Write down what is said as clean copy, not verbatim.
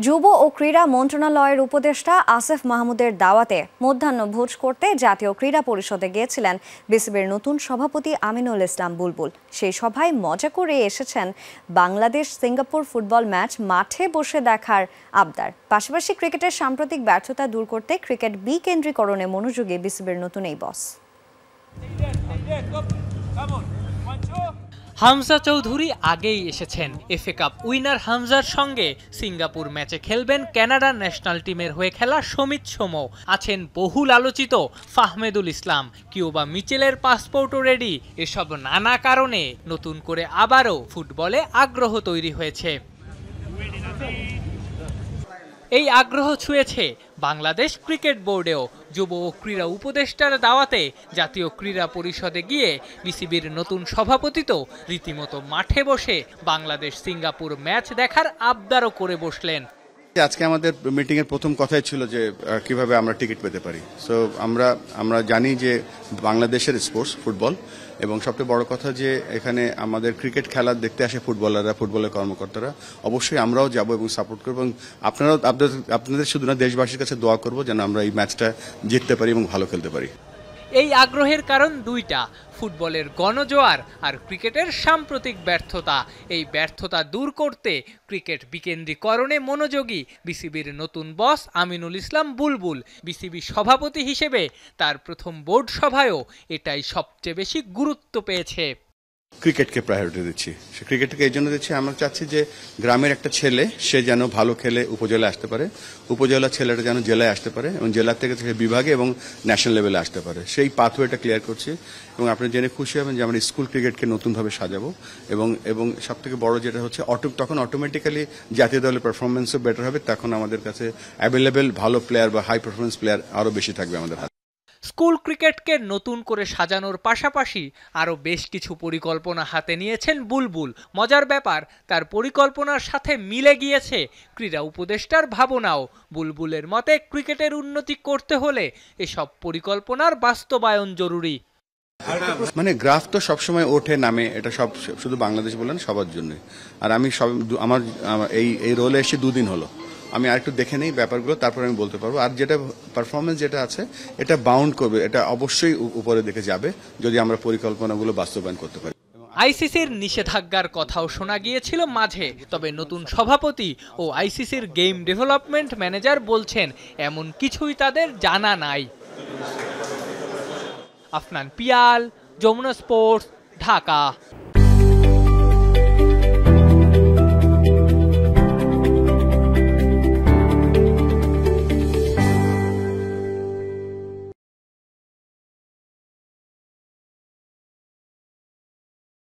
যুব ও ক্রীড়া মন্ত্রণালয়ের উপদেষ্টা আসিফ মাহমুদের দাওয়াতে মধ্যাহ্নভোজ করতে জাতীয় ক্রীড়া পরিষদে গিয়েছিলেন বিসিবির নতুন সভাপতি আমিনুল ইসলাম বুলবুল। সেই সভায় মজা করে এসেছেন বাংলাদেশ সিঙ্গাপুর ফুটবল ম্যাচ মাঠে বসে দেখার আবদার। পাশাপাশি ক্রিকেটের সাম্প্রতিক ব্যর্থতা দূর করতে ক্রিকেট বিকেন্দ্রীকরণে মনোযোগী বিসিবির নতুন এই বস। হামজা চৌধুরী আগেই এসেছেন। এফএ কাপ উইনার হামজার সঙ্গে সিঙ্গাপুর ম্যাচে খেলবেন কানাডা ন্যাশনাল টিমের হয়ে খেলা সমিত সোমো। আছেন বহুল আলোচিত ফাহমেদুল ইসলাম, কিউবা মিচেলের পাসপোর্টও রেডি। এসব নানা কারণে নতুন করে আবারও ফুটবলে আগ্রহ তৈরি হয়েছে। এই আগ্রহ ছুঁয়েছে বাংলাদেশ ক্রিকেট বোর্ডেও। যুব ও ক্রীড়া উপদেষ্টার দাওয়াতে জাতীয় ক্রীড়া পরিষদে গিয়ে বিসিবির নতুন সভাপতি তো রীতিমতো মাঠে বসে বাংলাদেশ সিঙ্গাপুর ম্যাচ দেখার আবদারও করে বসলেন। আজকে আমাদের মিটিং এর প্রথম কথাই ছিল যে কিভাবে আমরা টিকিট পেতে পারি। সো আমরা জানি যে বাংলাদেশের স্পোর্টস ফুটবল, এবং সবচেয়ে বড় কথা যে এখানে আমাদের ক্রিকেট খেলা দেখতে আসে ফুটবলাররা, ফুটবলের কর্মকর্তারা। অবশ্যই আমরাও যাব এবং সাপোর্ট করব, এবং আপনাদের শুধু না দেশবাসীর কাছে দোয়া করব যেন আমরা এই ম্যাচটা জিততে পারি এবং ভালো খেলতে পারি। এই আগ্রহের কারণ দুইটা, ফুটবলের গণজোয়ার আর ক্রিকেটের সাম্প্রতিক ব্যর্থতা। এই ব্যর্থতা দূর করতে ক্রিকেট বিকেন্দ্রীকরণে মনোযোগী বিসিবির নতুন বস আমিনুল ইসলাম বুলবুল। বিসিবি সভাপতি হিসেবে তার প্রথম বোর্ড সভায়ও এটাই সবচেয়ে বেশি গুরুত্ব পেয়েছে। ক্রিকেটকে প্রায়োরিটি দিচ্ছি। সে ক্রিকেটকে এই জন্য দিচ্ছি, আমরা চাচ্ছি যে গ্রামের একটা ছেলে সে যেন ভালো খেলে উপজেলায় আসতে পারে, উপজেলার ছেলেটা যেন জেলায় আসতে পারে, এবং জেলা থেকে বিভাগে এবং ন্যাশনাল লেভেলে আসতে পারে। সেই পাথওয়েটা ক্লিয়ার করছি, এবং আপনি জেনে খুশি হবেন যে আমরা স্কুল ক্রিকেটকে নতুনভাবে সাজাবো, এবং সব থেকে বড় যেটা হচ্ছে তখন অটোমেটিক্যালি জাতীয় দলের পারফরমেন্সও বেটার হবে। তখন আমাদের কাছে অ্যাভেলেবেল ভালো প্লেয়ার বা হাই পারফরমেন্স প্লেয়ার আরও বেশি থাকবে আমাদের হাতে। স্কুল ক্রিকেটকে নতুন করে সাজানোর পাশাপাশি আরও বেশ কিছু পরিকল্পনা হাতে নিয়েছেন বুলবুল। মজার ব্যাপার, তার পরিকল্পনার সাথে মিলে গিয়েছে ক্রীড়া উপদেষ্টার ভাবনাও। বুলবুলের মতে ক্রিকেটের উন্নতি করতে হলে এসব পরিকল্পনার বাস্তবায়ন জরুরি। মানে গ্রাফ তো সবসময় ওঠে নামে, এটা শুধু বাংলাদেশ বলেন সবার জন্য। আর আমি আমার এই রোলে এসে 2 দিন হলো, আমি আরেকটু দেখে নেই ব্যাপারগুলো, তারপর আমি বলতে পারবো। আর যেটা পারফরমেন্স যেটা আছে এটা বাউন্ড করবে, এটা অবশ্যই উপরে দিকে যাবে যদি আমরা পরিকল্পনাগুলো বাস্তবায়ন করতে পারি। আইসিসির নিষেধাজ্ঞার কথাও শোনা গিয়েছিল মাঝে, তবে নতুন সভাপতি ও আইসিসির গেম ডেভেলপমেন্ট ম্যানেজার বলছেন এমন কিছুই তাদের জানা নাই। আফনান পিয়াল, যমুনা স্পোর্টস, ঢাকা।